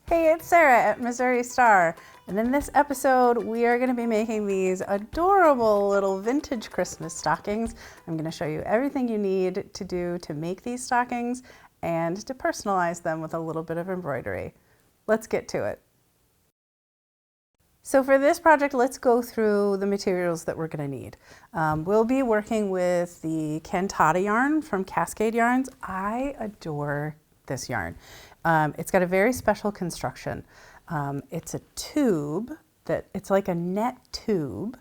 Hey, it's Sarah at Missouri Star, and in this episode we are going to be making these adorable little vintage Christmas stockings. I'm going to show you everything you need to do to make these stockings and to personalize them with a little bit of embroidery. Let's get to it. So for this project, let's go through the materials that we're going to need. We'll be working with the cantata yarn from Cascade Yarns. I adore this yarn. It's got a very special construction. It's a tube it's like a net tube.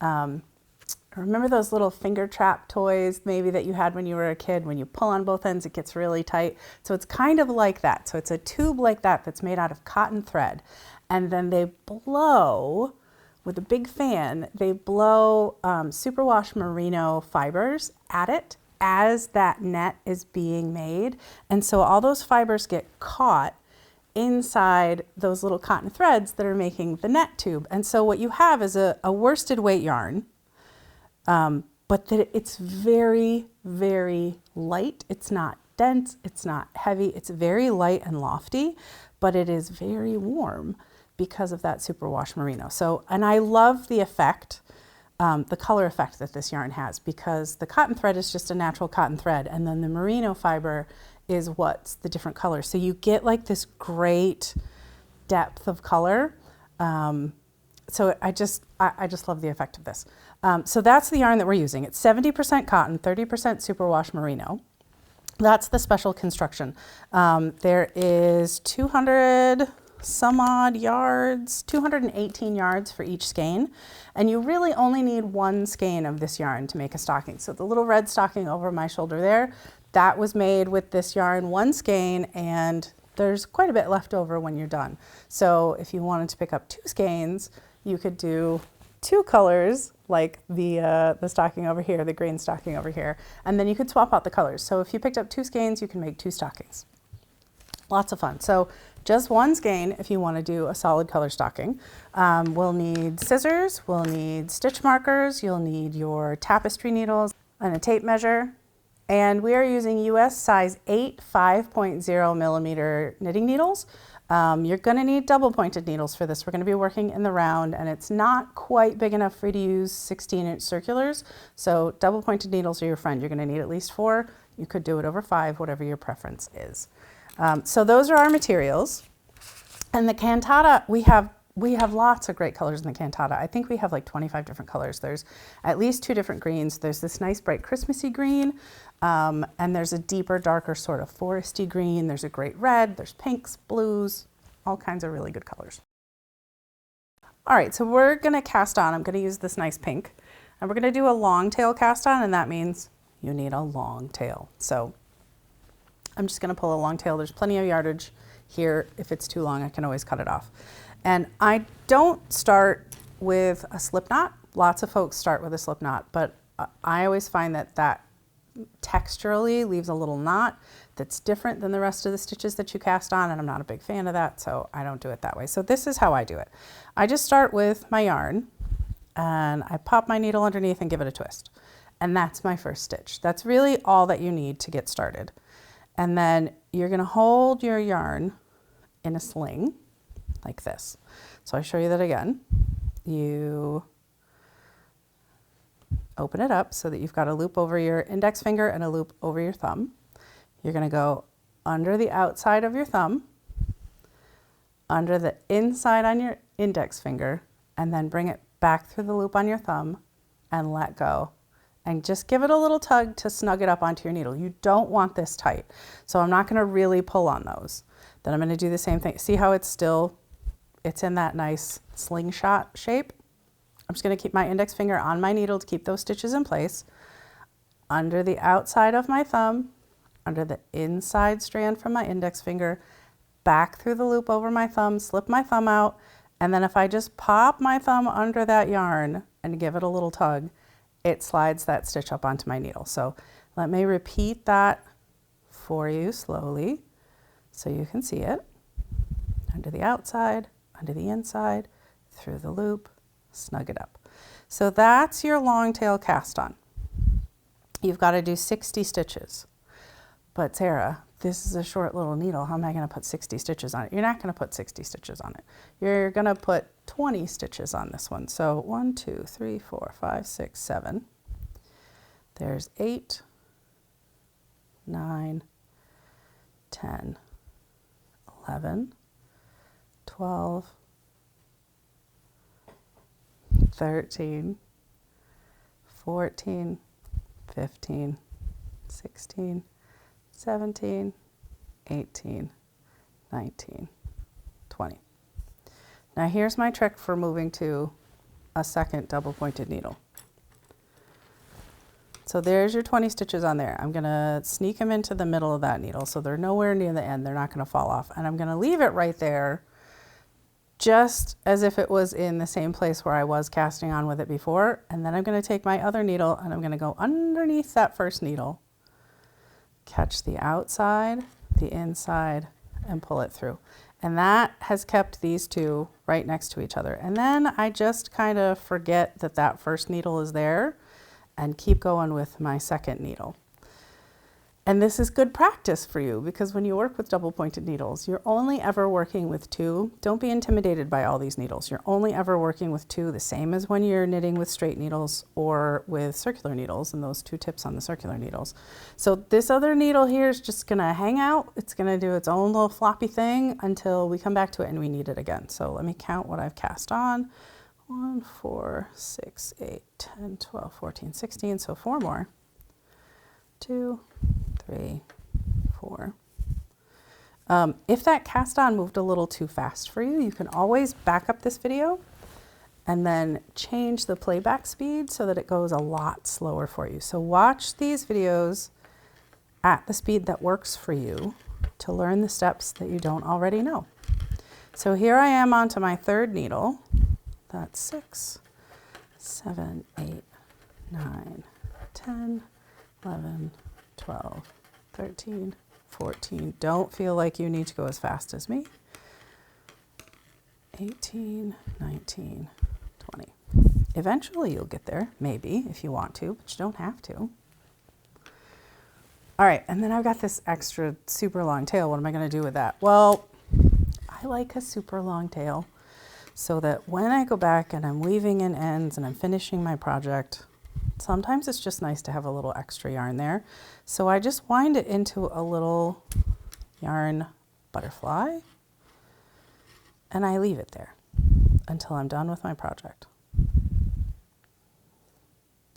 Remember those little finger trap toys maybe that you had when you were a kid? When you pull on both ends, it gets really tight. So it's kind of like that. So it's a tube like that that's made out of cotton thread. And then they blow, with a big fan, they blow superwash merino fibers at it as that net is being made. And so all those fibers get caught inside those little cotton threads that are making the net tube. And so what you have is a worsted weight yarn, but that it's very, very light. It's not dense, it's not heavy, it's very light and lofty, but it is very warm because of that superwash merino. So, and I love the effect, the color effect that this yarn has, because the cotton thread is just a natural cotton thread, and then the merino fiber is what's the different colors. So you get like this great depth of color. So I just love the effect of this. So that's the yarn that we're using. It's 70% cotton, 30% superwash merino. That's the special construction. There is 200 some odd yards, 218 yards for each skein. And you really only need one skein of this yarn to make a stocking. So the little red stocking over my shoulder there, that was made with this yarn, one skein, and there's quite a bit left over when you're done. So if you wanted to pick up two skeins, you could do two colors, like the stocking over here, the green stocking over here, and then you could swap out the colors. So if you picked up two skeins, you can make two stockings. Lots of fun. So just one skein if you want to do a solid color stocking. We'll need scissors, we'll need stitch markers, you'll need your tapestry needles and a tape measure. And we are using US size 8 5.0 millimeter knitting needles. You're going to need double pointed needles for this. We're going to be working in the round, and it's not quite big enough for you to use 16-inch circulars. So double pointed needles are your friend. You're going to need at least 4. You could do it over 5, whatever your preference is. So those are our materials. And the cantata, we have lots of great colors in the cantata. I think we have like 25 different colors. There's at least 2 different greens. There's this nice bright Christmassy green, and there's a deeper, darker sort of foresty green. There's a great red, there's pinks, blues, all kinds of really good colors. All right, so we're gonna cast on. I'm gonna use this nice pink, and we're gonna do a long tail cast on, and that means you need a long tail. So I'm just gonna pull a long tail. There's plenty of yardage here. If it's too long, I can always cut it off. And I don't start with a slip knot. Lots of folks start with a slip knot, but I always find that texturally leaves a little knot that's different than the rest of the stitches that you cast on, and I'm not a big fan of that, so I don't do it that way. So this is how I do it. I just start with my yarn, and I pop my needle underneath and give it a twist. And that's my first stitch. That's really all that you need to get started. And then you're gonna hold your yarn in a sling like this. So I show you that again. You open it up so that you've got a loop over your index finger and a loop over your thumb. You're gonna go under the outside of your thumb, under the inside on your index finger, and then bring it back through the loop on your thumb and let go. And just give it a little tug to snug it up onto your needle. You don't want this tight. So I'm not gonna really pull on those. Then I'm gonna do the same thing. See how it's in that nice slingshot shape? I'm just gonna keep my index finger on my needle to keep those stitches in place. Under the outside of my thumb, under the inside strand from my index finger, back through the loop over my thumb, slip my thumb out, and then if I just pop my thumb under that yarn and give it a little tug, it slides that stitch up onto my needle. So let me repeat that for you slowly so you can see it. Under the outside, under the inside, through the loop, snug it up. So that's your long tail cast on. You've got to do 60 stitches. But Sarah, this is a short little needle. How am I going to put 60 stitches on it? You're not going to put 60 stitches on it. You're going to put 20 stitches on this one. So 1, 2, 3, 4, 5, 6, 7. There's 8, 9, 10, 11, 12, 13, 14, 15, 16, 17, 18, 19, 20. Now here's my trick for moving to a second double pointed needle. So there's your 20 stitches on there. I'm gonna sneak them into the middle of that needle so they're nowhere near the end. They're not gonna fall off. And I'm gonna leave it right there just as if it was in the same place where I was casting on with it before. And then I'm gonna take my other needle and I'm gonna go underneath that first needle, catch the outside, the inside, and pull it through. And that has kept these two right next to each other. And then I just kind of forget that that first needle is there and keep going with my second needle. And this is good practice for you because when you work with double pointed needles, you're only ever working with two. Don't be intimidated by all these needles. You're only ever working with two, the same as when you're knitting with straight needles or with circular needles, and those 2 tips on the circular needles. So this other needle here is just gonna hang out. It's gonna do its own little floppy thing until we come back to it and we need it again. So let me count what I've cast on. 1, 4, 6, 8, 10, 12, 14, 16, so 4 more. 2, 3, 4. If that cast on moved a little too fast for you, you can always back up this video and then change the playback speed so that it goes a lot slower for you. So watch these videos at the speed that works for you to learn the steps that you don't already know. So here I am onto my third needle. That's 6, 7, 8, 9, 10, 11, 12, 13, 14. Don't feel like you need to go as fast as me. 18, 19, 20. Eventually you'll get there, maybe, if you want to, but you don't have to. All right, and then I've got this extra super long tail. What am I going to do with that? Well, I like a super long tail so that when I go back and I'm weaving in ends and I'm finishing my project, sometimes it's just nice to have a little extra yarn there. So I just wind it into a little yarn butterfly and I leave it there until I'm done with my project.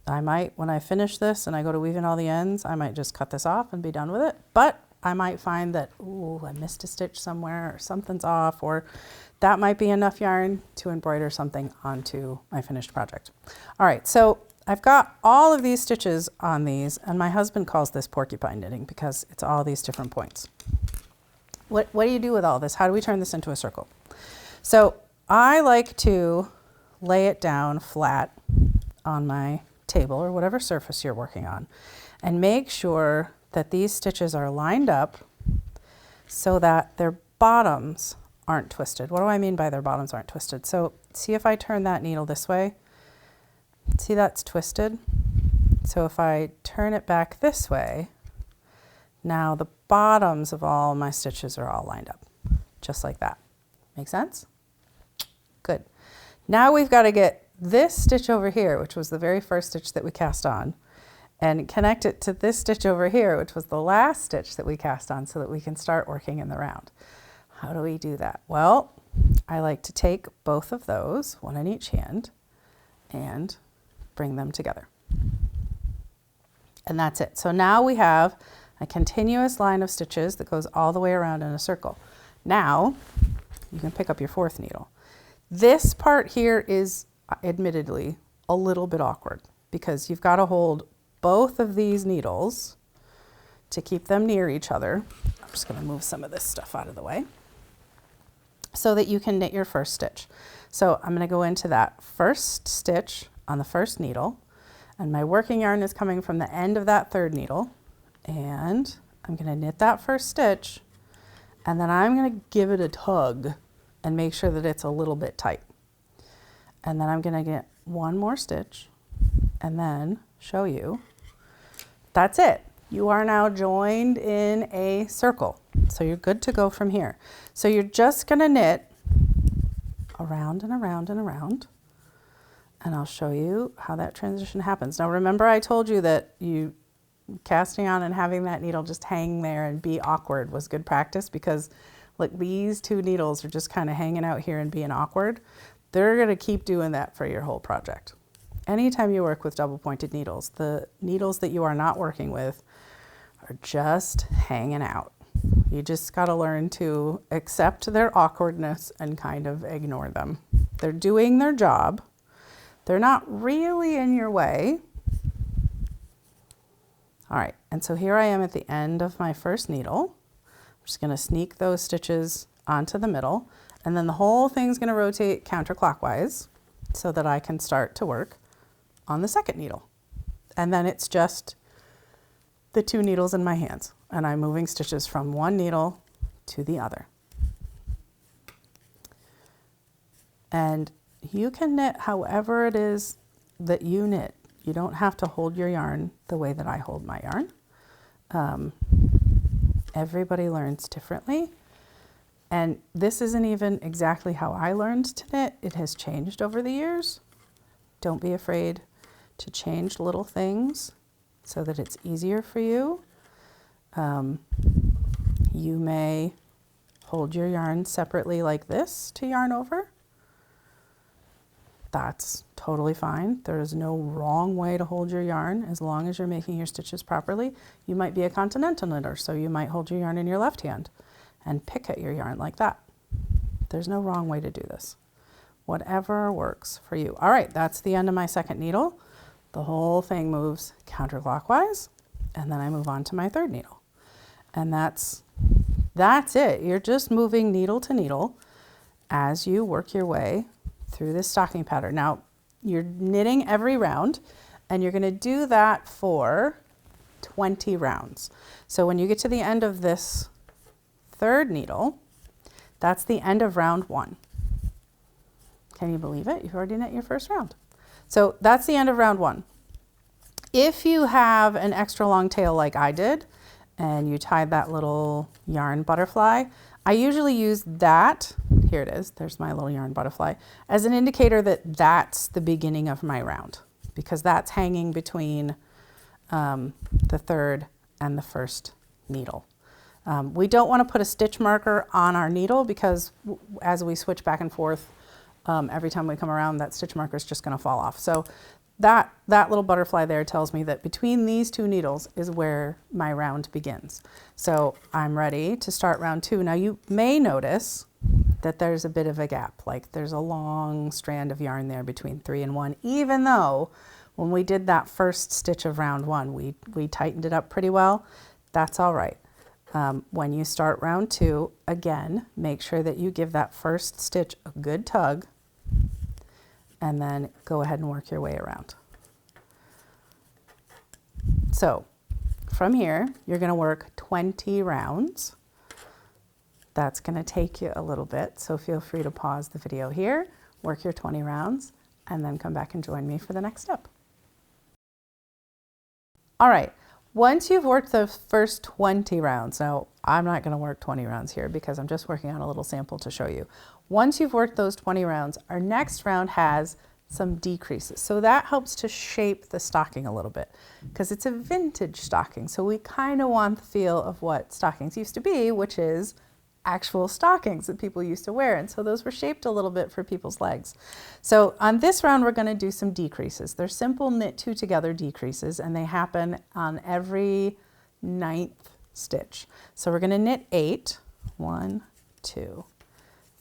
I might, when I finish this and I go to weave in all the ends, I might just cut this off and be done with it. But I might find that, ooh, I missed a stitch somewhere or something's off, or that might be enough yarn to embroider something onto my finished project. All right, so I've got all of these stitches on these, and my husband calls this porcupine knitting because it's all these different points. What do you do with all this? How do we turn this into a circle? So I like to lay it down flat on my table or whatever surface you're working on and make sure that these stitches are lined up so that their bottoms aren't twisted. What do I mean by their bottoms aren't twisted? So see if I turn that needle this way, see that's twisted? So if I turn it back this way, now the bottoms of all my stitches are all lined up, just like that. Make sense? Good. Now we've got to get this stitch over here, which was the very first stitch that we cast on, and connect it to this stitch over here, which was the last stitch that we cast on, so that we can start working in the round. How do we do that? Well, I like to take both of those, one in each hand, and bring them together. And that's it. So now we have a continuous line of stitches that goes all the way around in a circle. Now you can pick up your fourth needle. This part here is admittedly a little bit awkward because you've got to hold both of these needles to keep them near each other. I'm just going to move some of this stuff out of the way so that you can knit your first stitch. So I'm going to go into that first stitch on the first needle, and my working yarn is coming from the end of that third needle, and I'm going to knit that first stitch, and then I'm going to give it a tug and make sure that it's a little bit tight. And then I'm going to get one more stitch and then show you. That's it. You are now joined in a circle. So you're good to go from here. So you're just going to knit around and around and around. And I'll show you how that transition happens. Now remember I told you that casting on and having that needle just hang there and be awkward was good practice, because like these two needles are just kind of hanging out here and being awkward. They're going to keep doing that for your whole project. Anytime you work with double pointed needles, the needles that you are not working with are just hanging out. You just got to learn to accept their awkwardness and kind of ignore them. They're doing their job. They're not really in your way. All right, and so here I am at the end of my first needle. I'm just going to sneak those stitches onto the middle, and then the whole thing's going to rotate counterclockwise so that I can start to work on the second needle. And then it's just the two needles in my hands, and I'm moving stitches from one needle to the other. And you can knit however it is that you knit. You don't have to hold your yarn the way that I hold my yarn. Everybody learns differently. And this isn't even exactly how I learned to knit. It has changed over the years. Don't be afraid to change little things so that it's easier for you. You may hold your yarn separately like this to yarn over. That's totally fine. There is no wrong way to hold your yarn as long as you're making your stitches properly. You might be a continental knitter, so you might hold your yarn in your left hand and pick at your yarn like that. There's no wrong way to do this. Whatever works for you. All right, that's the end of my second needle. The whole thing moves counterclockwise, and then I move on to my third needle. And that's it. You're just moving needle to needle as you work your way through this stocking pattern. Now, you're knitting every round, and you're going to do that for 20 rounds. So when you get to the end of this third needle, that's the end of round 1. Can you believe it? You've already knit your first round. So that's the end of round 1. If you have an extra long tail like I did, and you tied that little yarn butterfly, I usually use that, here it is, there's my little yarn butterfly, as an indicator that that's the beginning of my round, because that's hanging between the third and the first needle. We don't want to put a stitch marker on our needle, because as we switch back and forth, every time we come around, that stitch marker is just going to fall off. So that little butterfly there tells me that between these two needles is where my round begins. So I'm ready to start round 2. Now you may notice that there's a bit of a gap, like there's a long strand of yarn there between 3 and 1, even though when we did that first stitch of round 1, we tightened it up pretty well. That's all right. When you start round 2, again, make sure that you give that first stitch a good tug, and then go ahead and work your way around. So from here, you're going to work 20 rounds. That's going to take you a little bit, so feel free to pause the video here, work your 20 rounds, and then come back and join me for the next step. All right, once you've worked the first 20 rounds, now I'm not going to work 20 rounds here because I'm just working on a little sample to show you. Once you've worked those 20 rounds, our next round has some decreases. So that helps to shape the stocking a little bit, because it's a vintage stocking. So we kind of want the feel of what stockings used to be, which is actual stockings that people used to wear. And so those were shaped a little bit for people's legs. So on this round, we're going to do some decreases. They're simple knit 2 together decreases, and they happen on every 9th stitch. So we're going to knit 8. 1, 2,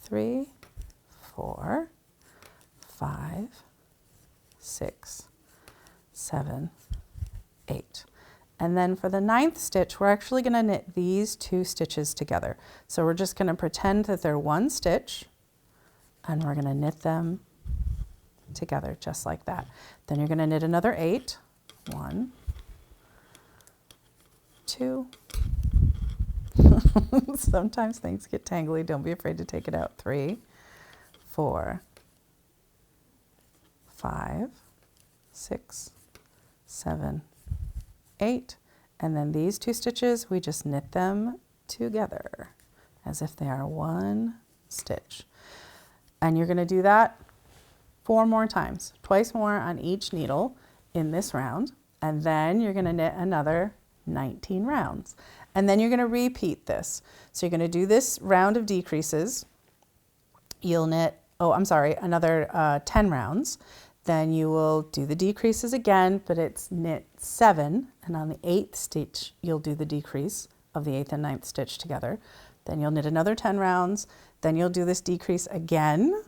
3, 4, 5, 6, 7, 8. And then for the 9th stitch, we're actually going to knit these 2 stitches together. So we're just going to pretend that they're one stitch, and we're going to knit them together just like that. Then you're going to knit another 8. 1, 2. Sometimes things get tangly. Don't be afraid to take it out. 3, 4, 5, 6, 7, 8, And then these 2 stitches, we just knit them together as if they are one stitch. And you're going to do that 4 more times, twice more on each needle in this round. And then you're going to knit another 19 rounds. And then you're going to repeat this. So you're going to do this round of decreases. You'll knit, another 10 rounds. Then you will do the decreases again, but it's knit 7. And on the 8th stitch, you'll do the decrease of the 8th and 9th stitch together. Then you'll knit another 10 rounds. Then you'll do this decrease again,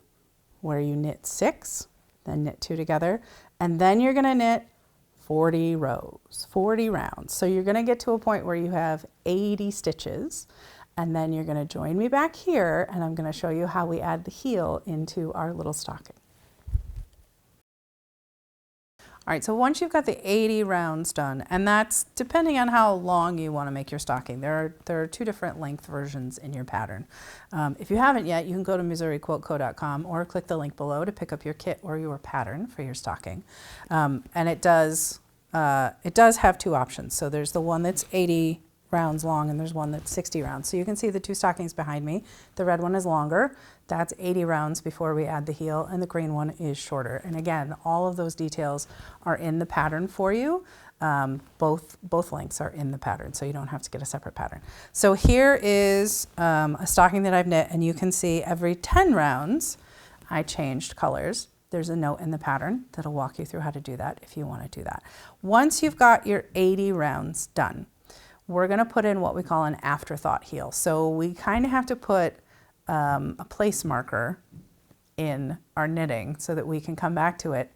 where you knit 6, then knit 2 together. And then you're going to knit 40 rows, 40 rounds. So you're going to get to a point where you have 80 stitches. And then you're going to join me back here, and I'm going to show you how we add the heel into our little stocking. All right, so once you've got the 80 rounds done, and that's depending on how long you want to make your stocking. There are 2 different length versions in your pattern. If you haven't yet, you can go to MissouriQuiltCo.com or click the link below to pick up your kit or your pattern for your stocking. And it does have 2 options. So there's the one that's 80 rounds long, and there's one that's 60 rounds. So you can see the 2 stockings behind me. The red one is longer. That's 80 rounds before we add the heel, and the green one is shorter. And again, all of those details are in the pattern for you. Both lengths are in the pattern, so you don't have to get a separate pattern. So here is a stocking that I've knit, and you can see every 10 rounds I changed colors. There's a note in the pattern that'll walk you through how to do that if you want to do that. Once you've got your 80 rounds done, we're going to put in what we call an afterthought heel. So we kind of have to put a place marker in our knitting so that we can come back to it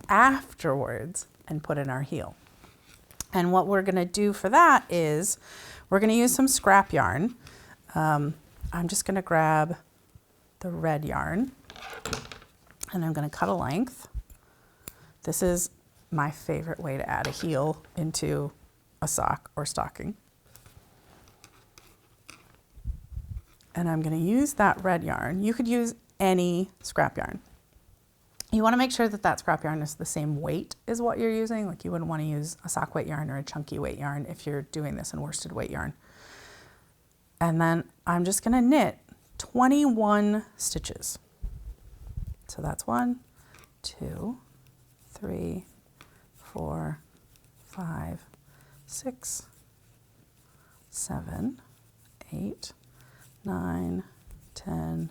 afterwards and put in our heel. And what we're going to do for that is we're going to use some scrap yarn. I'm just going to grab the red yarn, and I'm going to cut a length. This is my favorite way to add a heel into a sock or stocking. And I'm going to use that red yarn. You could use any scrap yarn. You want to make sure that that scrap yarn is the same weight as what you're using. Like you wouldn't want to use a sock weight yarn or a chunky weight yarn if you're doing this in worsted weight yarn. And then I'm just going to knit 21 stitches. So that's 1, 2, 3, 4, 5, 6, 7, 8, 9, 10,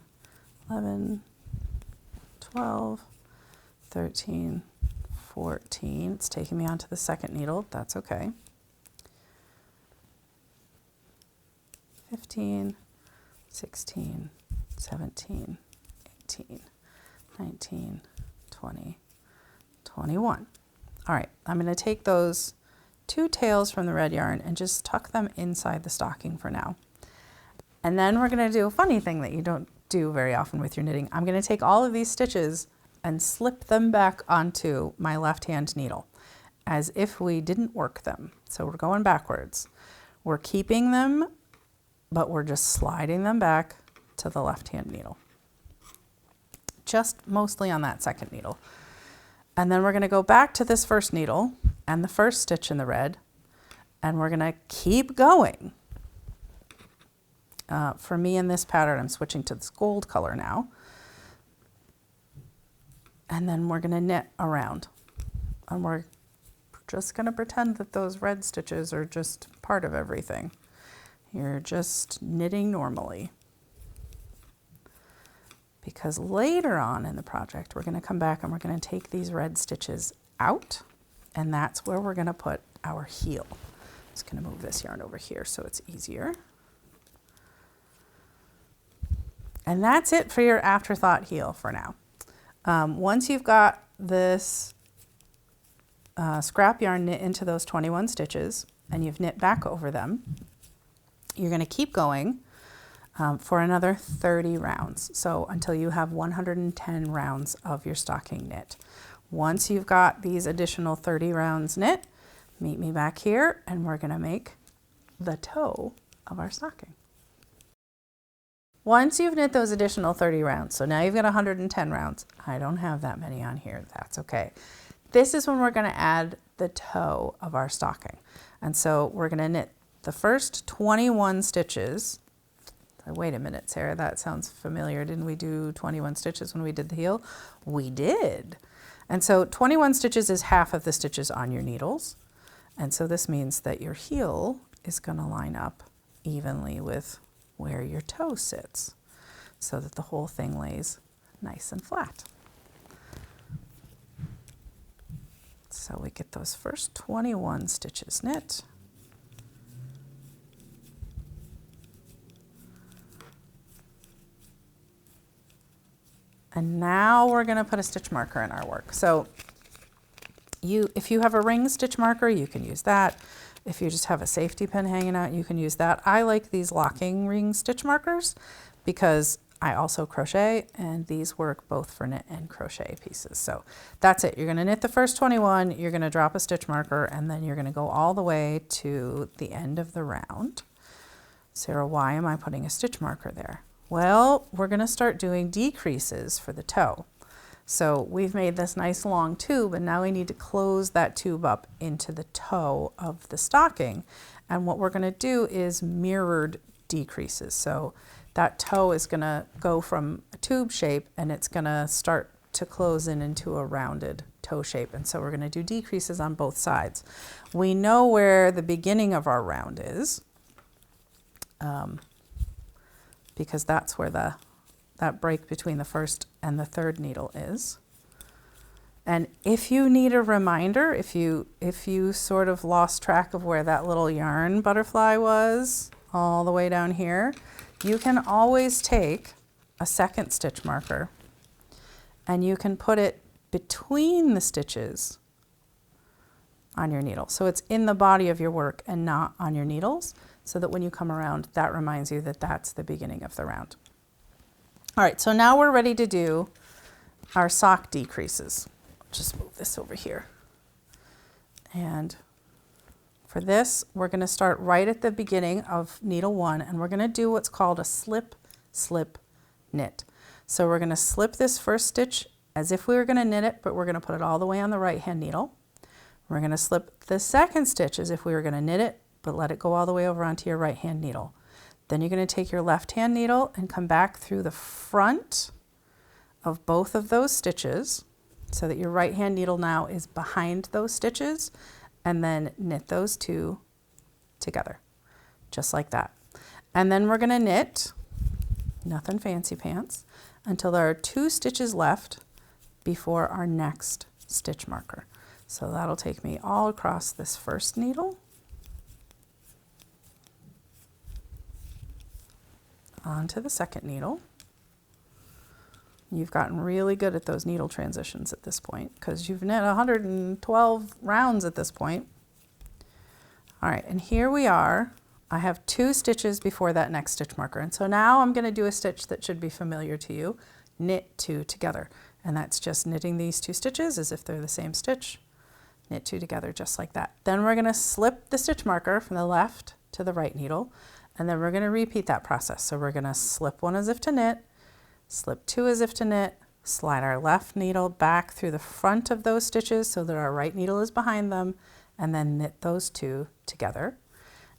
11, 12, 13, 14. It's taking me onto the second needle. That's okay. 15, 16, 17, 18, 19, 20, 21. All right, I'm going to take those 2 tails from the red yarn and just tuck them inside the stocking for now. And then we're going to do a funny thing that you don't do very often with your knitting. I'm going to take all of these stitches and slip them back onto my left hand needle as if we didn't work them. So we're going backwards. We're keeping them, but we're just sliding them back to the left hand needle. Just mostly on that second needle. And then we're going to go back to this first needle and the first stitch in the red, and we're going to keep going. For me in this pattern, I'm switching to this gold color now. And then we're going to knit around. And we're just going to pretend that those red stitches are just part of everything. You're just knitting normally. Because later on in the project, we're going to come back and we're going to take these red stitches out, and that's where we're going to put our heel. I'm just going to move this yarn over here so it's easier. And that's it for your afterthought heel for now. Once you've got this scrap yarn knit into those 21 stitches and you've knit back over them, you're going to keep going for another 30 rounds. So until you have 110 rounds of your stocking knit. Once you've got these additional 30 rounds knit, meet me back here and we're going to make the toe of our stocking. Once you've knit those additional 30 rounds, so now you've got 110 rounds. I don't have that many on here. That's okay. This is when we're going to add the toe of our stocking. And so we're going to knit the first 21 stitches. Wait a minute, Sarah, that sounds familiar. Didn't we do 21 stitches when we did the heel? We did. And so 21 stitches is half of the stitches on your needles. And so this means that your heel is going to line up evenly with where your toe sits so that the whole thing lays nice and flat. So we get those first 21 stitches knit. And now we're going to put a stitch marker in our work. So if you have a ring stitch marker, you can use that. If you just have a safety pin hanging out, you can use that. I like these locking ring stitch markers because I also crochet, and these work both for knit and crochet pieces. So that's it. You're going to knit the first 21, you're going to drop a stitch marker, and then you're going to go all the way to the end of the round. Sarah, why am I putting a stitch marker there? Well, we're going to start doing decreases for the toe. So we've made this nice long tube, and now we need to close that tube up into the toe of the stocking. And what we're going to do is mirrored decreases. So that toe is going to go from a tube shape, and it's going to start to close in into a rounded toe shape. And so we're going to do decreases on both sides. We know where the beginning of our round is, because that's where that break between the first and the third needle is. And if you need a reminder, if you sort of lost track of where that little yarn butterfly was all the way down here, you can always take a second stitch marker and you can put it between the stitches on your needle. So it's in the body of your work and not on your needles, so that when you come around, that reminds you that that's the beginning of the round. All right, so now we're ready to do our sock decreases. Just move this over here. And for this, we're going to start right at the beginning of needle 1, and we're going to do what's called a slip, slip, knit. So we're going to slip this first stitch as if we were going to knit it, but we're going to put it all the way on the right-hand needle. We're going to slip the second stitch as if we were going to knit it, but let it go all the way over onto your right-hand needle. Then you're going to take your left-hand needle and come back through the front of both of those stitches so that your right-hand needle now is behind those stitches, and then knit those two together, just like that. And then we're going to knit, nothing fancy pants, until there are 2 stitches left before our next stitch marker. So that'll take me all across this first needle, onto the second needle. You've gotten really good at those needle transitions at this point because you've knit 112 rounds at this point. All right, and here we are. I have 2 stitches before that next stitch marker. And so now I'm going to do a stitch that should be familiar to you, knit 2 together. And that's just knitting these 2 stitches as if they're the same stitch, knit 2 together just like that. Then we're going to slip the stitch marker from the left to the right needle. And then we're going to repeat that process. So we're going to slip 1 as if to knit, slip 2 as if to knit, slide our left needle back through the front of those stitches so that our right needle is behind them, and then knit those 2 together,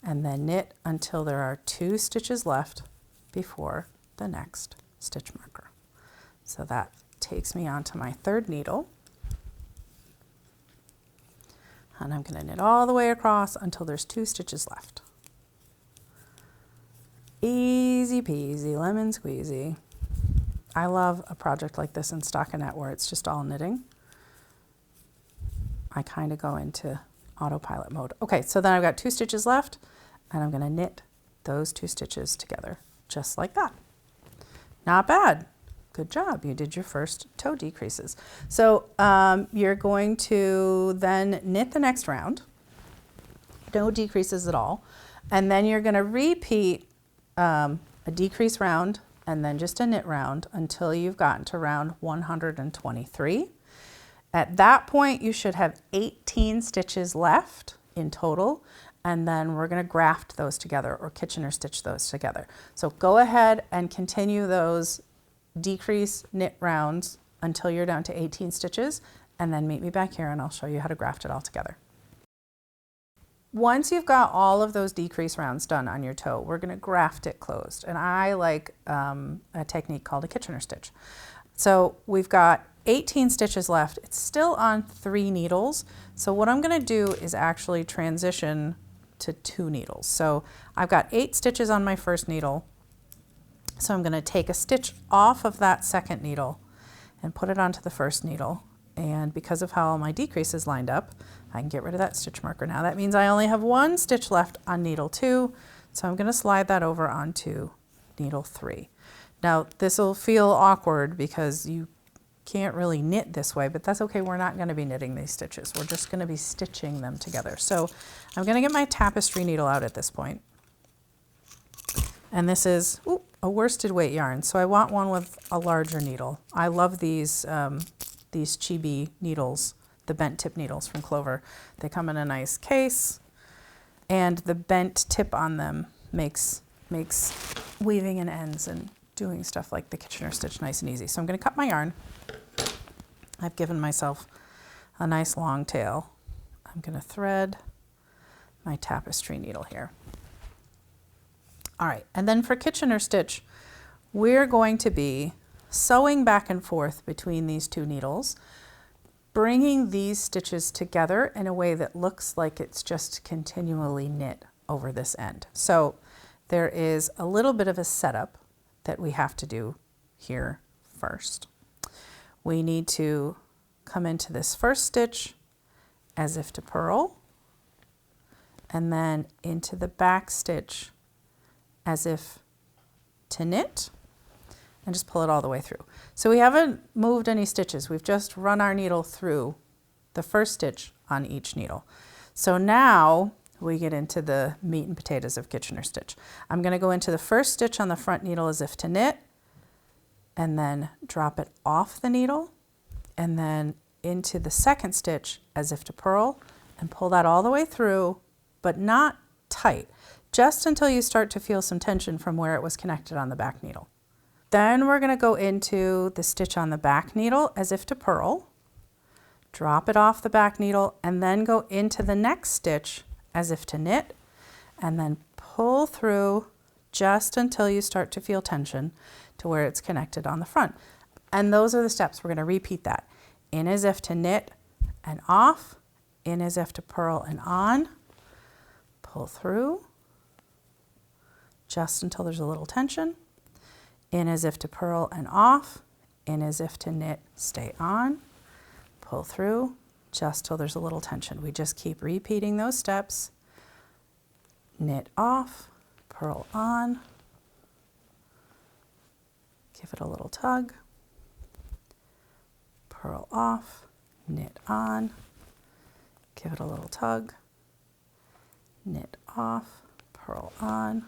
and then knit until there are 2 stitches left before the next stitch marker. So that takes me onto my third needle, and I'm going to knit all the way across until there's 2 stitches left. Easy peasy, lemon squeezy. I love a project like this in stockinette where it's just all knitting. I kind of go into autopilot mode. Okay, so then I've got 2 stitches left, and I'm going to knit those 2 stitches together, just like that. Not bad. Good job. You did your first toe decreases. So you're going to then knit the next round, no decreases at all, and then you're going to repeat a decrease round and then just a knit round until you've gotten to round 123. At that point, you should have 18 stitches left in total, and then we're going to graft those together or Kitchener stitch those together. So go ahead and continue those decrease knit rounds until you're down to 18 stitches, and then meet me back here and I'll show you how to graft it all together. Once you've got all of those decrease rounds done on your toe, we're going to graft it closed. And I like a technique called a Kitchener stitch. So we've got 18 stitches left. It's still on 3 needles. So what I'm going to do is actually transition to 2 needles. So I've got 8 stitches on my first needle. So I'm going to take a stitch off of that second needle and put it onto the first needle. And because of how all my decreases lined up, I can get rid of that stitch marker now. That means I only have 1 stitch left on needle 2. So I'm going to slide that over onto needle 3. Now this will feel awkward because you can't really knit this way, but that's okay. We're not going to be knitting these stitches. We're just going to be stitching them together. So I'm going to get my tapestry needle out at this point. And this is a worsted weight yarn. So I want one with a larger needle. I love these chibi needles, the bent tip needles from Clover. They come in a nice case, and the bent tip on them makes weaving in ends and doing stuff like the Kitchener stitch nice and easy. So I'm going to cut my yarn. I've given myself a nice long tail. I'm going to thread my tapestry needle here. All right, and then for Kitchener stitch, we're going to be sewing back and forth between these 2 needles, bringing these stitches together in a way that looks like it's just continually knit over this end. So there is a little bit of a setup that we have to do here first. We need to come into this first stitch as if to purl, and then into the back stitch as if to knit, and just pull it all the way through. So we haven't moved any stitches. We've just run our needle through the first stitch on each needle. So now we get into the meat and potatoes of Kitchener stitch. I'm going to go into the first stitch on the front needle as if to knit, and then drop it off the needle, and then into the second stitch as if to purl, and pull that all the way through, but not tight, just until you start to feel some tension from where it was connected on the back needle. Then we're going to go into the stitch on the back needle as if to purl, drop it off the back needle, and then go into the next stitch as if to knit, and then pull through just until you start to feel tension to where it's connected on the front. And those are the steps. We're going to repeat that. In as if to knit and off, in as if to purl and on, pull through just until there's a little tension, in as if to purl and off, in as if to knit, stay on, pull through just till there's a little tension. We just keep repeating those steps. Knit off, purl on, give it a little tug, purl off, knit on, give it a little tug, knit off, purl on,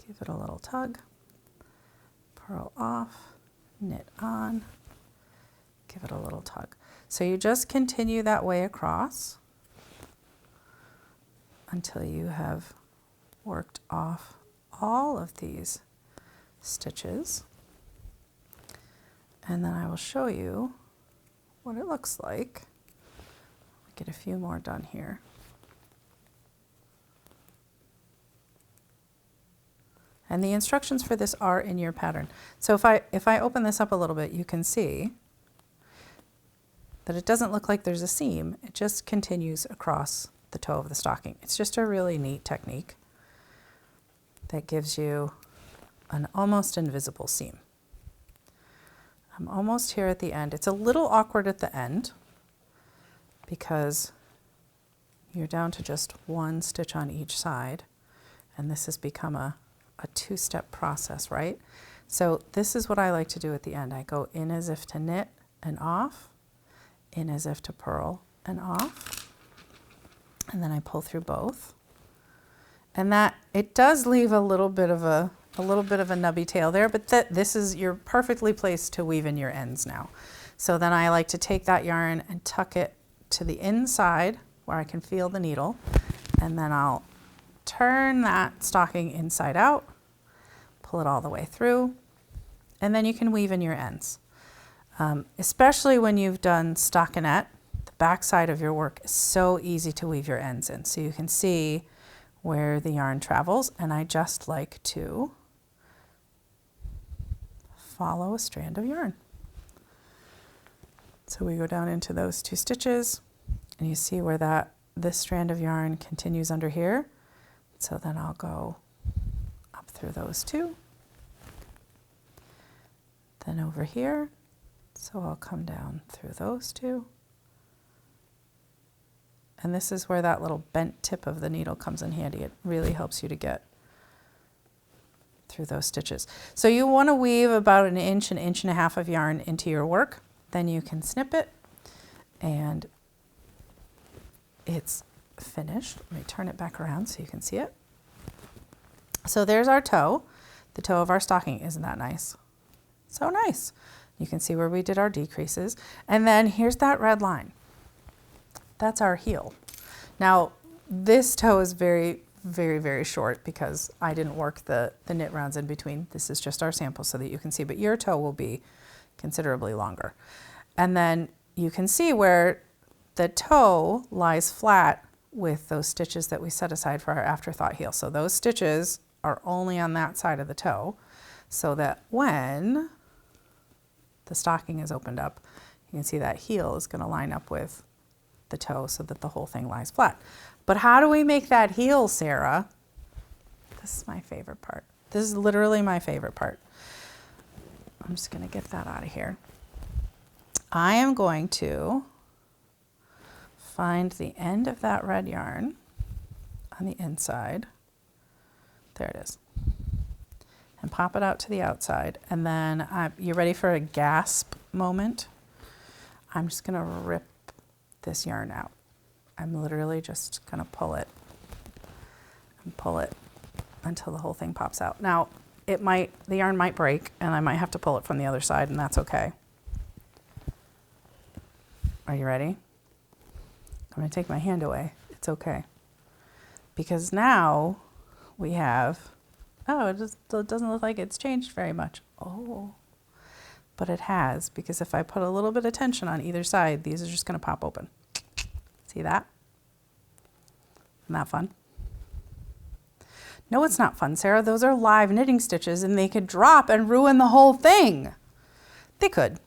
give it a little tug, purl off, knit on, give it a little tug. So you just continue that way across until you have worked off all of these stitches. And then I will show you what it looks like. Get a few more done here. And the instructions for this are in your pattern. So if I open this up a little bit, you can see that it doesn't look like there's a seam. It just continues across the toe of the stocking. It's just a really neat technique that gives you an almost invisible seam. I'm almost here at the end. It's a little awkward at the end because you're down to just 1 stitch on each side, and this has become a 2-step process, right? So this is what I like to do at the end. I go in as if to knit and off, in as if to purl and off, and then I pull through both. And that, it does leave a little bit of a nubby tail there, but this is, you're perfectly placed to weave in your ends now. So then I like to take that yarn and tuck it to the inside where I can feel the needle, and then I'll turn that stocking inside out, pull it all the way through, and then you can weave in your ends. Especially when you've done stockinette, the back side of your work is so easy to weave your ends in. So you can see where the yarn travels, and I just like to follow a strand of yarn. So we go down into those 2 stitches, and you see where this strand of yarn continues under here. So then I'll go up through those 2, then over here. So I'll come down through those 2. And this is where that little bent tip of the needle comes in handy. It really helps you to get through those stitches. So you want to weave about an inch and a half of yarn into your work. Then you can snip it, and it's finished. Let me turn it back around so you can see it. So there's our toe, the toe of our stocking. Isn't that nice? So nice. You can see where we did our decreases. And then here's that red line. That's our heel. Now, this toe is very, very, very short because I didn't work the knit rounds in between. This is just our sample so that you can see, but your toe will be considerably longer. And then you can see where the toe lies flat with those stitches that we set aside for our Afterthought heel. So those stitches are only on that side of the toe, so that when the stocking is opened up, you can see that heel is going to line up with the toe so that the whole thing lies flat. But how do we make that heel, Sarah? This is my favorite part. This is literally my favorite part. I'm just going to get that out of here. I am going to find the end of that red yarn on the inside. There it is. And pop it out to the outside. And then you're ready for a gasp moment. I'm just going to rip this yarn out. I'm literally just going to pull it and pull it until the whole thing pops out. Now, the yarn might break, and I might have to pull it from the other side, and that's okay. Are you ready? I'm going to take my hand away. It's okay. Because now we have, it doesn't look like it's changed very much. Oh, but it has, because if I put a little bit of tension on either side, these are just going to pop open. See that? Isn't that fun? No, it's not fun, Sarah. Those are live knitting stitches, and they could drop and ruin the whole thing. They could,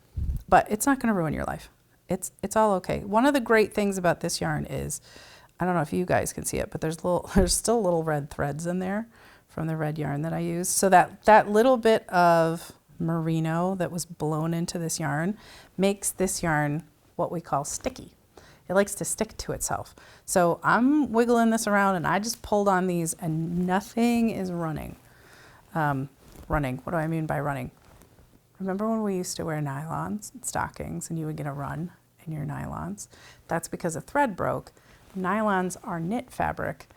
but it's not going to ruin your life. It's all okay. One of the great things about this yarn is, I don't know if you guys can see it, but there's still little red threads in there from the red yarn that I used. So that little bit of merino that was blown into this yarn makes this yarn what we call sticky. It likes to stick to itself. So I'm wiggling this around, and I just pulled on these, and nothing is running. Running, what do I mean by running? Remember when we used to wear nylons and stockings, and you would get a run in your nylons? That's because a thread broke. Nylons are knit fabric,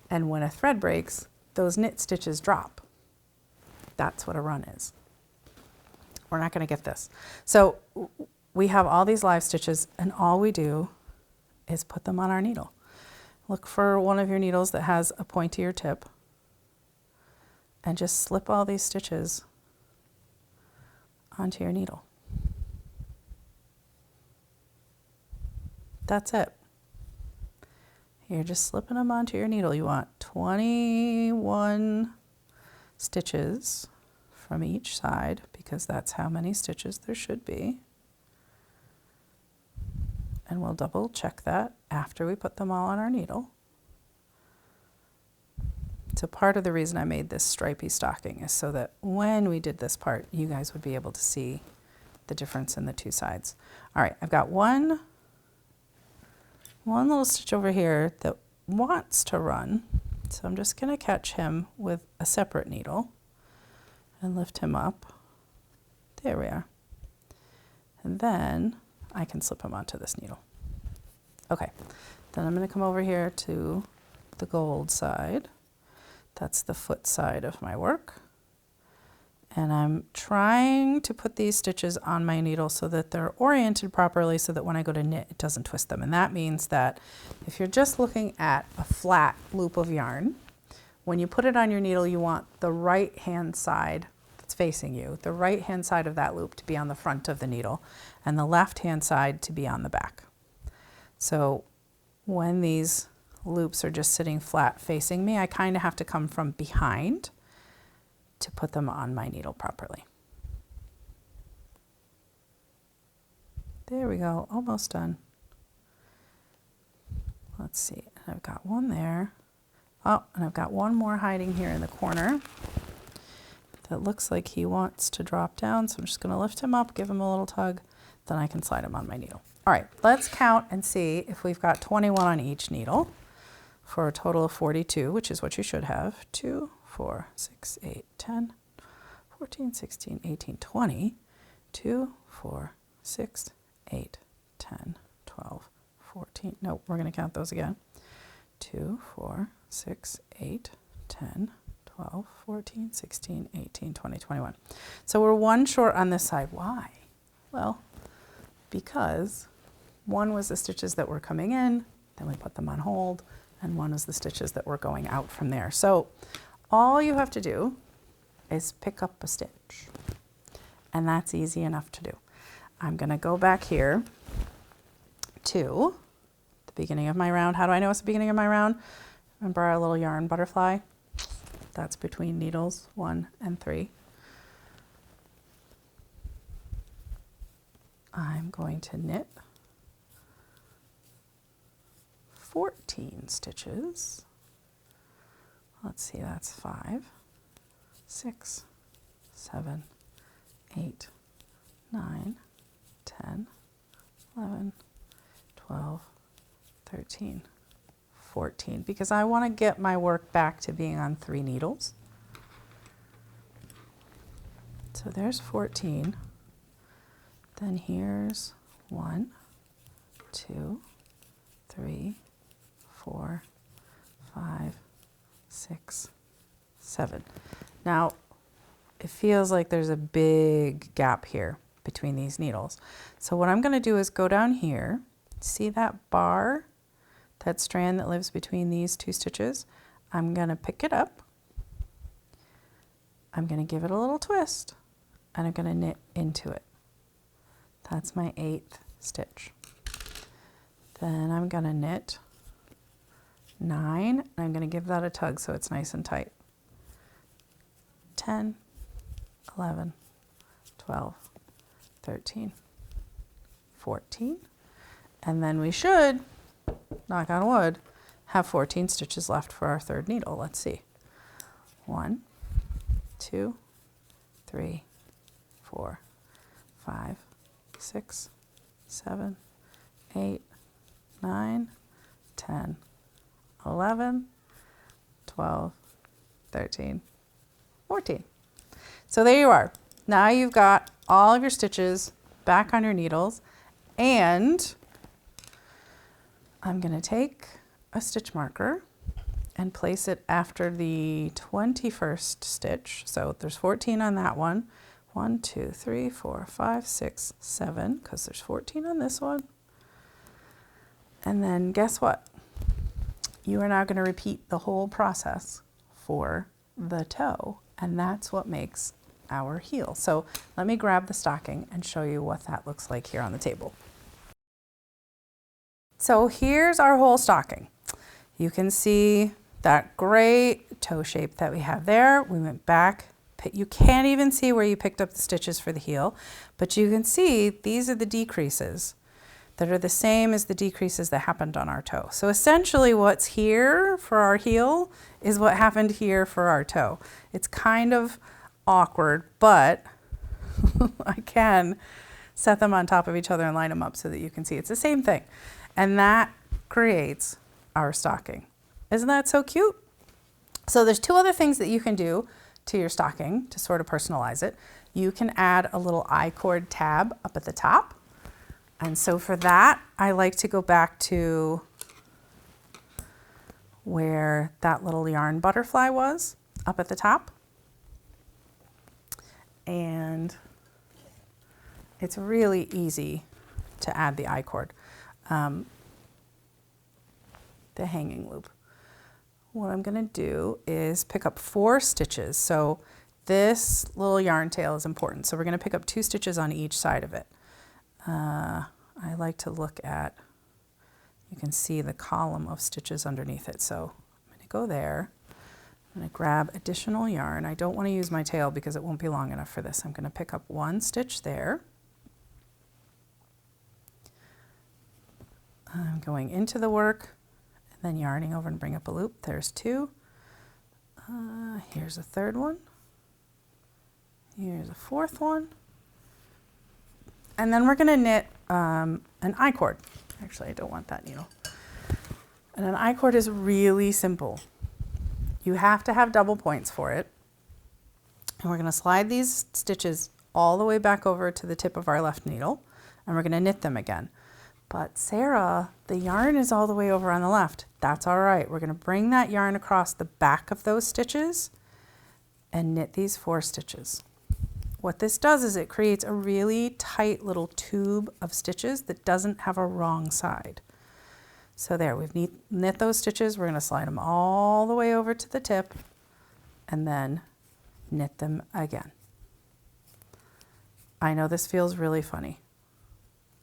and when a thread breaks, those knit stitches drop. That's what a run is. We're not going to get this. So we have all these live stitches, and all we do is put them on our needle. Look for one of your needles that has a pointier tip, and just slip all these stitches onto your needle. That's it. You're just slipping them onto your needle. You want 21 stitches from each side, because that's how many stitches there should be. And we'll double check that after we put them all on our needle. So part of the reason I made this stripy stocking is so that when we did this part, you guys would be able to see the difference in the two sides. All right, I've got one little stitch over here that wants to run. So I'm just going to catch him with a separate needle and lift him up. There we are. And then I can slip him onto this needle. Okay, then I'm going to come over here to the gold side. That's the foot side of my work. And I'm trying to put these stitches on my needle so that they're oriented properly, so that when I go to knit, it doesn't twist them. And that means that if you're just looking at a flat loop of yarn, when you put it on your needle, you want the right hand side that's facing you, the right hand side of that loop to be on the front of the needle, and the left hand side to be on the back. So when these loops are just sitting flat facing me, I kind of have to come from behind to put them on my needle properly. There we go, almost done. Let's see, I've got one there. Oh, and I've got one more hiding here in the corner that looks like he wants to drop down. So I'm just going to lift him up, give him a little tug, then I can slide him on my needle. All right, let's count and see if we've got 21 on each needle for a total of 42, which is what you should have. 2, 4, 6, 8, 10, 14, 16, 18, 20. 2, 4, 6, 8, 10, 12, 14. Nope, we're going to count those again. 2, 4, 6, 8, 10, 12, 14, 16, 18, 20, 21. So we're one short on this side. Why? Well, because one was the stitches that were coming in, then we put them on hold, and one is the stitches that were going out from there. So all you have to do is pick up a stitch, and that's easy enough to do. I'm going to go back here to the beginning of my round. How do I know it's the beginning of my round? Remember our little yarn butterfly? That's between needles 1 and 3. I'm going to knit 14 stitches. Let's see, that's 5, 6, 7, 8, 9, 10, 11, 12, 13, 14, because I want to get my work back to being on 3 needles. So there's 14. Then here's 1, 2, 3, 4, 5, 6, 7. Now, it feels like there's a big gap here between these needles. So what I'm going to do is go down here, see that bar, that strand that lives between these 2 stitches. I'm going to pick it up. I'm going to give it a little twist, and I'm going to knit into it. That's my 8th stitch. Then I'm going to knit 9, and I'm going to give that a tug so it's nice and tight. 10, 11, 12, 13, 14, and then we should, knock on wood, have 14 stitches left for our 3rd needle. Let's see. 1, 2, 3, 4, 5, 6, 7, 8, 9, 10, 11, 12, 13, 14. So there you are. Now you've got all of your stitches back on your needles, and I'm going to take a stitch marker and place it after the 21st stitch. So there's 14 on that one. 1, 2, 3, 4, 5, 6, 7, because there's 14 on this one. And then guess what? You are now going to repeat the whole process for the toe, and that's what makes our heel. So let me grab the stocking and show you what that looks like here on the table. So here's our whole stocking. You can see that great toe shape that we have there. We went back. You can't even see where you picked up the stitches for the heel, but you can see these are the decreases that are the same as the decreases that happened on our toe. So essentially what's here for our heel is what happened here for our toe. It's kind of awkward, but I can set them on top of each other and line them up so that you can see it's the same thing. And that creates our stocking. Isn't that so cute? So there's 2 other things that you can do to your stocking to sort of personalize it. You can add a little I-cord tab up at the top. And so for that, I like to go back to where that little yarn butterfly was up at the top. And it's really easy to add the I-cord, the hanging loop. What I'm going to do is pick up 4 stitches. So this little yarn tail is important. So we're going to pick up 2 stitches on each side of it. I like to look at you can see the column of stitches underneath it. So I'm going to go there. I'm going to grab additional yarn. I don't want to use my tail because it won't be long enough for this. I'm going to pick up one stitch there. I'm going into the work and then yarning over and bring up a loop. There's two. Here's a third one. Here's a fourth one. And then we're going to knit an I-cord. Actually, I don't want that needle. And an I-cord is really simple. You have to have double points for it. And we're going to slide these stitches all the way back over to the tip of our left needle, and we're going to knit them again. But Sarah, the yarn is all the way over on the left. That's all right. We're going to bring that yarn across the back of those stitches and knit these 4 stitches. What this does is it creates a really tight little tube of stitches that doesn't have a wrong side. So there, we've knit those stitches. We're going to slide them all the way over to the tip and then knit them again. I know this feels really funny.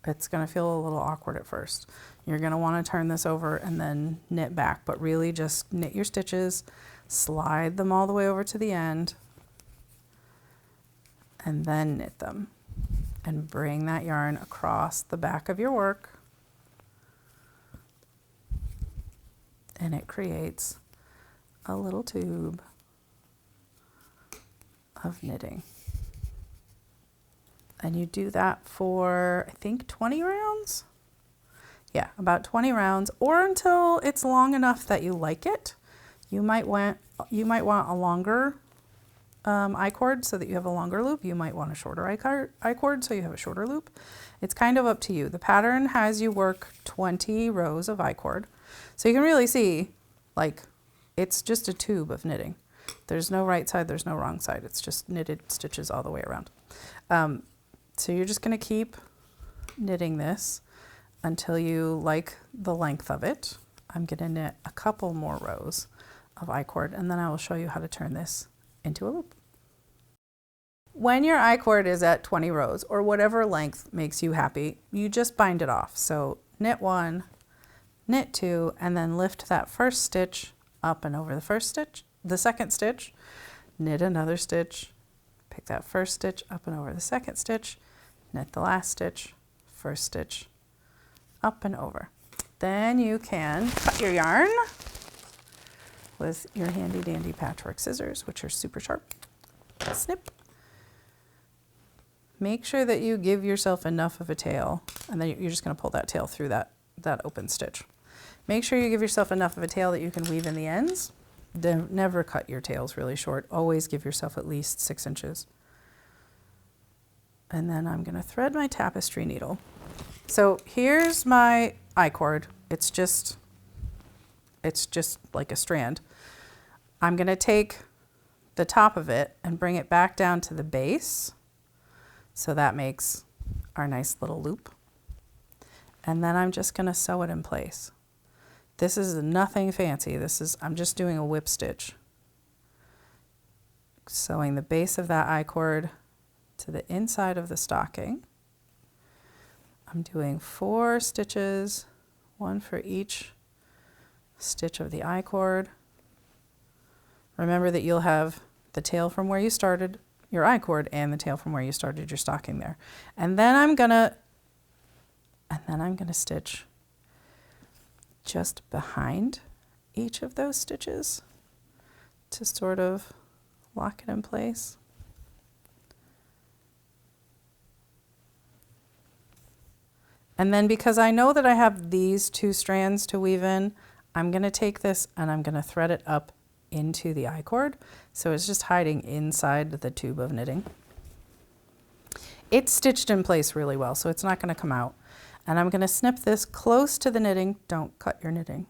It's going to feel a little awkward at first. You're going to want to turn this over and then knit back, but really just knit your stitches, slide them all the way over to the end, and then knit them. And bring that yarn across the back of your work. And it creates a little tube of knitting. And you do that for, I think, 20 rounds? Yeah, about 20 rounds, or until it's long enough that you like it. You might want a longer I-cord so that you have a longer loop. You might want a shorter I-cord so you have a shorter loop. It's kind of up to you. The pattern has you work 20 rows of I-cord. So you can really see, like, it's just a tube of knitting. There's no right side, there's no wrong side. It's just knitted stitches all the way around. So you're just going to keep knitting this until you like the length of it. I'm going to knit a couple more rows of I-cord, and then I will show you how to turn this into a loop. When your I-cord is at 20 rows, or whatever length makes you happy, you just bind it off. So knit 1, knit 2, and then lift that first stitch up and over the second stitch, knit another stitch, pick that first stitch up and over the second stitch, knit the last stitch, first stitch, up and over. Then you can cut your yarn with your handy dandy patchwork scissors, which are super sharp. Snip. Make sure that you give yourself enough of a tail, and then you're just going to pull that tail through that open stitch. Make sure you give yourself enough of a tail that you can weave in the ends. Never cut your tails really short. Always give yourself at least 6 inches. And then I'm going to thread my tapestry needle. So here's my I-cord. It's just like a strand. I'm going to take the top of it and bring it back down to the base. So that makes our nice little loop. And then I'm just going to sew it in place. This is nothing fancy. I'm just doing a whip stitch. Sewing the base of that I-cord to the inside of the stocking. I'm doing 4 stitches, 1 for each stitch of the I-cord. Remember that you'll have the tail from where you started your I-cord and the tail from where you started your stocking there. And then I'm gonna stitch just behind each of those stitches to sort of lock it in place. And then because I know that I have these 2 strands to weave in, I'm going to take this and I'm going to thread it up into the I-cord. So it's just hiding inside the tube of knitting. It's stitched in place really well, so it's not going to come out. And I'm going to snip this close to the knitting. Don't cut your knitting.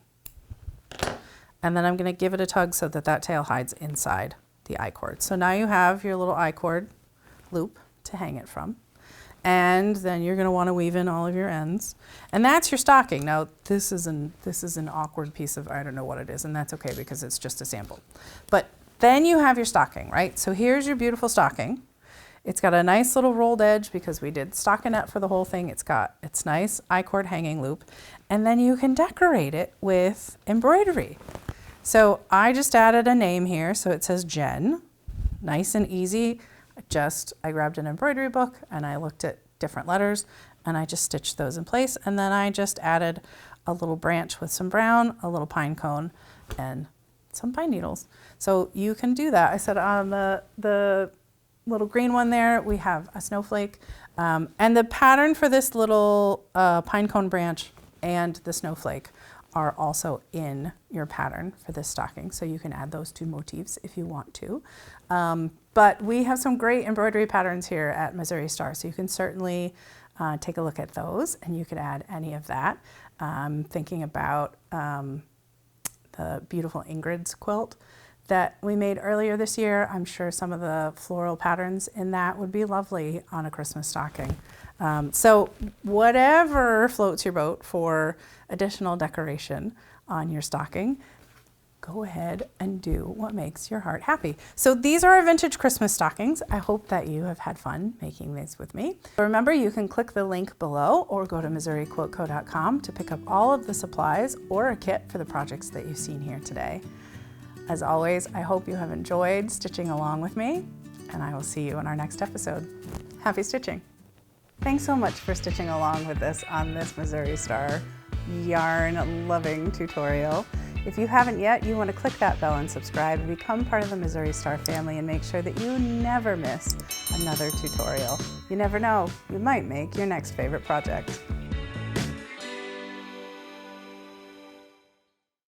And then I'm going to give it a tug so that that tail hides inside the I-cord. So now you have your little I-cord loop to hang it from. And then you're going to want to weave in all of your ends. And that's your stocking. Now, this is an awkward piece of, I don't know what it is, and that's okay because it's just a sample. But then you have your stocking, right? So here's your beautiful stocking. It's got a nice little rolled edge because we did stockinette for the whole thing. It's got its nice I-cord hanging loop, and then you can decorate it with embroidery. So I just added a name here, so it says Jen. Nice and easy. I grabbed an embroidery book and I looked at different letters and I just stitched those in place, and then I just added a little branch with some brown, a little pine cone, and some pine needles. So you can do that. I said on the little green one there, we have a snowflake. And the pattern for this little pine cone branch and the snowflake are also in your pattern for this stocking. So you can add those two motifs if you want to. But we have some great embroidery patterns here at Missouri Star. So you can certainly take a look at those, and you could add any of that. Thinking about the beautiful Ingrid's quilt that we made earlier this year. I'm sure some of the floral patterns in that would be lovely on a Christmas stocking. So whatever floats your boat for additional decoration on your stocking, go ahead and do what makes your heart happy. So these are our vintage Christmas stockings. I hope that you have had fun making these with me. Remember, you can click the link below or go to MissouriQuiltCo.com to pick up all of the supplies or a kit for the projects that you've seen here today. As always, I hope you have enjoyed stitching along with me, and I will see you in our next episode. Happy stitching. Thanks so much for stitching along with us on this Missouri Star yarn loving tutorial. If you haven't yet, you want to click that bell and subscribe and become part of the Missouri Star family and make sure that you never miss another tutorial. You never know, you might make your next favorite project.